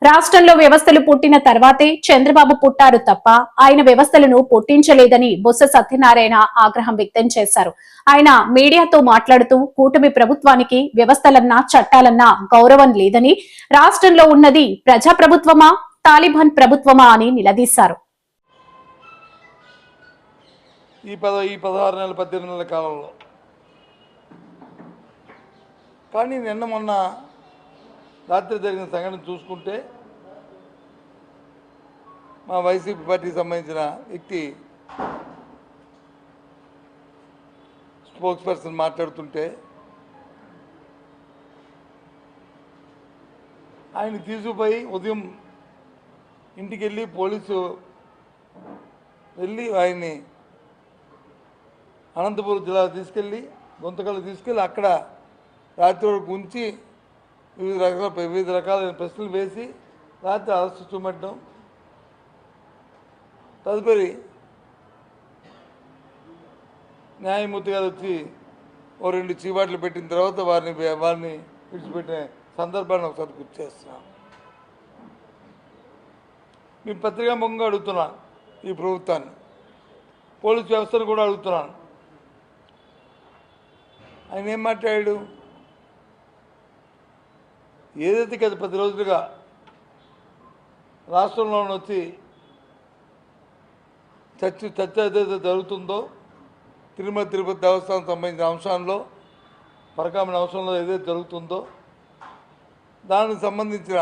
రాష్ట్రంలో వ్యవస్థలు పుట్టిన తర్వాతే చంద్రబాబు పుట్టారు తప్ప ఆయన వ్యవస్థలను పుట్టించలేదని బొత్స సత్యనారాయణ ఆగ్రహం వ్యక్తం చేశారు. ఆయన మీడియాతో మాట్లాడుతూ కూటమి ప్రభుత్వానికి వ్యవస్థలన్నా చట్టాలన్నా గౌరవం లేదని, రాష్ట్రంలో ఉన్నది ప్రజా ప్రభుత్వమా తాలిబాన్ ప్రభుత్వమా అని నిలదీశారు. ఈ 16 నెలల 18 నెలల కాలంలో కానీ నిన్న మొన్న రాత్రి జరిగిన సంఘటన చూసుకుంటే మా వైసీపీ పార్టీకి సంబంధించిన వ్యక్తి స్పోక్స్ పర్సన్ మాట్లాడుతుంటే ఆయన తీసుకుపోయి ఉదయం ఇంటికి వెళ్ళి పోలీసు వెళ్ళి ఆయన్ని అనంతపురం జిల్లా తీసుకెళ్ళి గుంతకల్లు తీసుకెళ్ళి అక్కడ రాత్రి వరకు ఉంచి వివిధ రకాలైన ప్రశ్నలు వేసి రాత్రి అరెస్టు చూపెట్టడం, తదుపరి న్యాయమూర్తి గారు వచ్చి ఓ 2 చీవాట్లు పెట్టిన తర్వాత వారిని విడిచిపెట్టిన సందర్భాన్ని ఒకసారి గుర్తు చేస్తున్నాను. మీ పత్రికాముఖంగా అడుగుతున్నాను, ఈ ప్రభుత్వాన్ని, పోలీసు వ్యవస్థను కూడా అడుగుతున్నాను. ఆయన ఏం మాట్లాడాడు? ఏదైతే గత 10 రోజులుగా రాష్ట్రంలో వచ్చి చర్చ ఏదైతే జరుగుతుందో, తిరుమల తిరుపతి దేవస్థానం సంబంధించిన అంశాల్లో, పరకామణ అంశంలో ఏదైతే జరుగుతుందో దానికి సంబంధించిన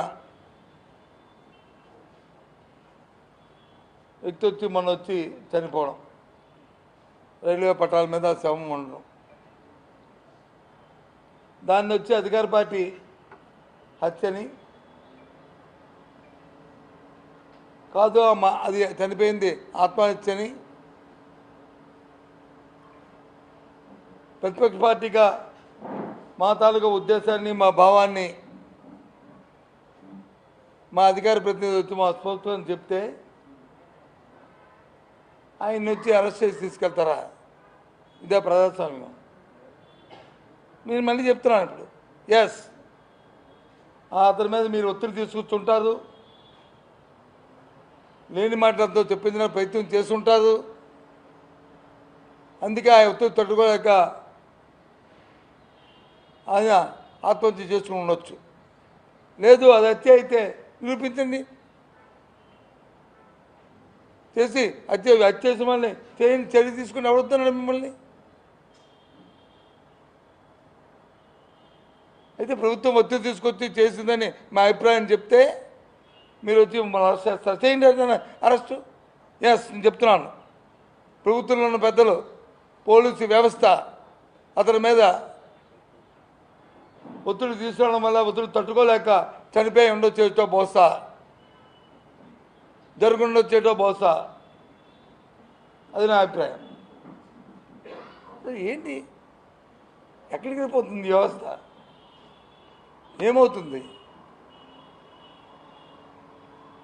వ్యక్తి వచ్చి మొన్న వచ్చి చనిపోవడం, రైల్వే పట్టాల మీద శవం ఉండడం, దాన్ని వచ్చి అధికార పార్టీ హత్యని కాదు, అది చనిపోయింది ఆత్మహత్యని, ప్రతిపక్ష పార్టీగా మా తాలూకా ఉద్దేశాన్ని, మా భావాన్ని మా అధికార ప్రతినిధి వచ్చి మా స్పోక్స్పర్సన్ చెప్తే ఆయన వచ్చి అరెస్ట్ చేసి తీసుకెళ్తారా? ఇదే ప్రజాస్వామ్యం? నేను మళ్ళీ చెప్తున్నాను ఇప్పుడు, ఎస్, అతని మీద మీరు ఒత్తిడి తీసుకొచ్చుంటారు, లేని మాటలతో చెప్పించిన ప్రయత్నం చేస్తుంటారు, అందుకే ఆ ఒత్తిడి తట్టుకోలేక ఆయన ఆత్మహత్య చేసుకుని ఉండొచ్చు. లేదు అది హత్య అయితే నిరూపించండి, చేసి హత్య చేసి మళ్ళీ చర్య తీసుకుని ఎవరుతున్నాడు మిమ్మల్ని? అయితే ప్రభుత్వం ఒత్తిడి తీసుకొచ్చి చేసిందని మా అభిప్రాయం చెప్తే మీరు వచ్చి మమ్మల్ని అరెస్ట్ చేస్తారు. చేయండి అరెస్టు. ఎస్, నేను చెప్తున్నాను, ప్రభుత్వంలో ఉన్న పెద్దలు, పోలీసు వ్యవస్థ అతని మీద ఒత్తిడి తీసుకోవడం వల్ల ఒత్తిడి తట్టుకోలేక చనిపోయి ఉండొచ్చేటో బహుశా, జరుగుండొచ్చేటో బహుశా, అది నా అభిప్రాయం. ఏంటి, ఎక్కడికి వెళ్ళిపోతుంది వ్యవస్థ? ఏమవుతుంది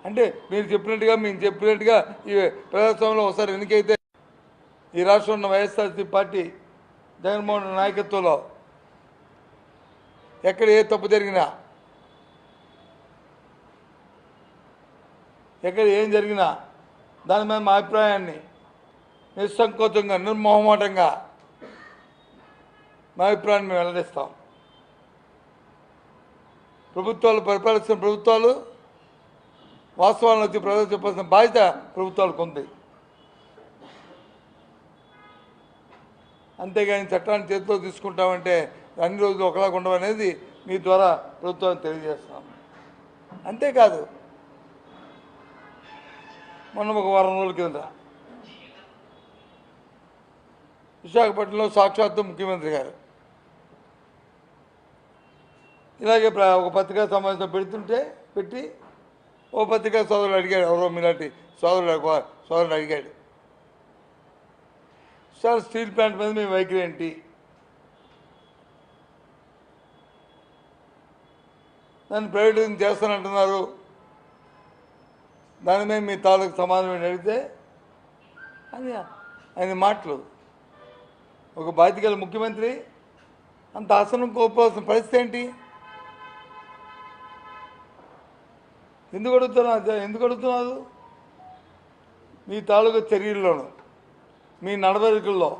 అంటే మీరు చెప్పినట్టుగా, మేము చెప్పినట్టుగా ఈ ప్రజాస్వామ్యంలో ఒకసారి ఎన్నికైతే ఈ రాష్ట్రంలో ఉన్న వైఎస్ఆర్సీపీ పార్టీ జగన్మోహన్ నాయకత్వంలో ఎక్కడ ఏ తప్పు జరిగినా, ఎక్కడ ఏం జరిగినా దాని మీద మా అభిప్రాయాన్ని నిస్సంకోచంగా, నిర్మోహమాటంగా మా అభిప్రాయాన్ని మేము వెల్లడిస్తాం. ప్రభుత్వాలు పరిపాలిస్తున్న ప్రభుత్వాలు వాస్తవాలను వచ్చి ప్రజలు చెప్పాల్సిన బాధ్యత ప్రభుత్వాలకు ఉంది. అంతేగాని చట్టాన్ని చేతిలో తీసుకుంటామంటే అన్ని రోజులు ఒకలాగా ఉండవు అనేది మీ ద్వారా ప్రభుత్వాన్ని తెలియజేస్తున్నాం. అంతేకాదు, మొన్న ఒక వారం రోజుల కింద విశాఖపట్నంలో సాక్షాత్తు ముఖ్యమంత్రి గారు ఇలాగే ఒక పత్రికా సమావేశం పెట్టి ఓ పత్రికా సోదరుడు అడిగాడు, ఎవరో మీలాంటి సోదరుడు అడిగాడు, సార్ స్టీల్ ప్లాంట్ మీద మీ వైఖరి ఏంటి? దాన్ని ప్రైవేటైజేషన్ చేస్తానంటున్నారు, దాని మీద మీ తాలూకు సమాధానం అడిగితే అని ఆయన మాటలు, ఒక బాధ్యత గల ముఖ్యమంత్రి అంత ఆసనం కోల్పోవాల్సిన పరిస్థితి ఏంటి? ఎందుకు అడుగుతున్నారు మీ తాలూకా చర్యల్లోనూ, మీ నడవడికల్లో,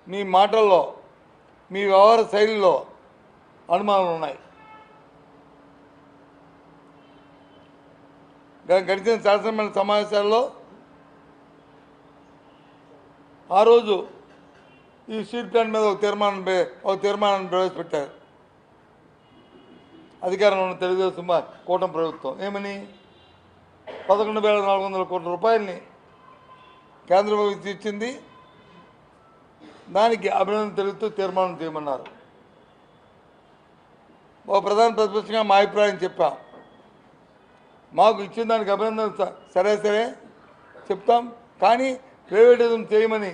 మీ మాటల్లో, మీ వ్యవహార శైలిలో అనుమానాలు ఉన్నాయి. గడిచిన శాసనమండలి సమావేశాల్లో ఆ రోజు ఈ స్టీల్ ప్లాంట్ మీద ఒక తీర్మానాన్ని ప్రవేశపెట్టారు అధికారంలో ఉన్న తెలుగుదేశం కూటమి ప్రభుత్వం. ఏమని 11,400 కోట్ల రూపాయలని కేంద్ర ప్రభుత్వం ఇచ్చింది, దానికి అభినందన తెలుపుతూ తీర్మానం చేయమన్నారు. ఒక ప్రధాన ప్రతిపక్షంగా మా అభిప్రాయం చెప్పాం. మాకు ఇచ్చిన దానికి అభినందన సరే చెప్తాం, కానీ ప్రైవేటిజం చేయమని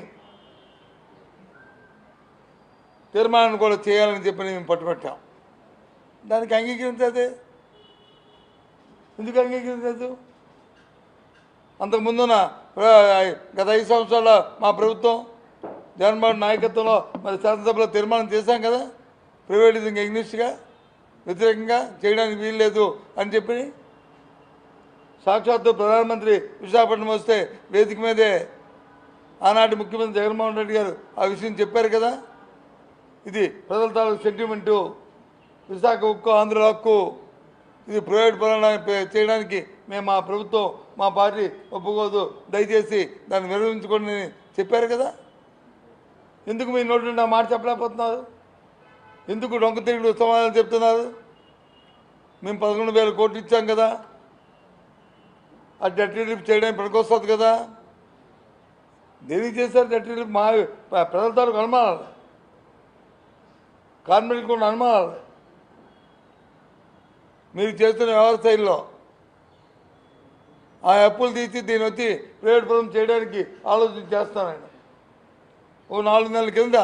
తీర్మానాన్ని కూడా చేయాలని చెప్పి మేము పట్టుబట్టాం. దానికి అంగీకరించదే, ఎందుకు అంగీకరించదు? అంతకుముందున గత 5 సంవత్సరాల మా ప్రభుత్వం జగన్మోహన్ నాయకత్వంలో మరి శాసనసభలో తీర్మానం చేశాం కదా, ప్రైవేటిజం ఎగ్నిస్ట్గా వ్యతిరేకంగా చేయడానికి వీల్లేదు అని చెప్పి. సాక్షాత్తు ప్రధానమంత్రి విశాఖపట్నం వస్తే వేదిక మీదే ఆనాటి ముఖ్యమంత్రి జగన్మోహన్ రెడ్డి గారు ఆ విషయం చెప్పారు కదా. ఇది ప్రజల తాలూకు సెంటిమెంటు, విశాఖ ఉక్కు ఆంధ్ర హక్కు, ఇది ప్రైవేట్ పరంగా చేయడానికి మేము మా ప్రభుత్వం మా పార్టీ ఒప్పుకోదు, దయచేసి దాన్ని నిర్వహించుకోండి చెప్పారు కదా. ఎందుకు మీ నోటి నుండి ఆ మాట చెప్పలేకపోతున్నారు? ఎందుకు డొంక తిరుగుడు సమాధానం చెప్తున్నారు? మేము 11,000 కోట్లు ఇచ్చాం కదా, ఆ డెట్ రిలీఫ్ చేయడానికి పనికొస్తుంది కదా. దేనికి చేశారు డెట్ రిలీఫ్? మా ప్రజల తాలూకు అనుమానాలు, కార్మికులకు ఉన్న అనుమానాలు, మీరు చేస్తున్న వ్యవహార శైలిలో ఆ అప్పులు తీసి దీన్ని వచ్చి ప్రైవేట్ పరం చేయడానికి ఆలోచన చేస్తాను. ఓ 4 నెలల కింద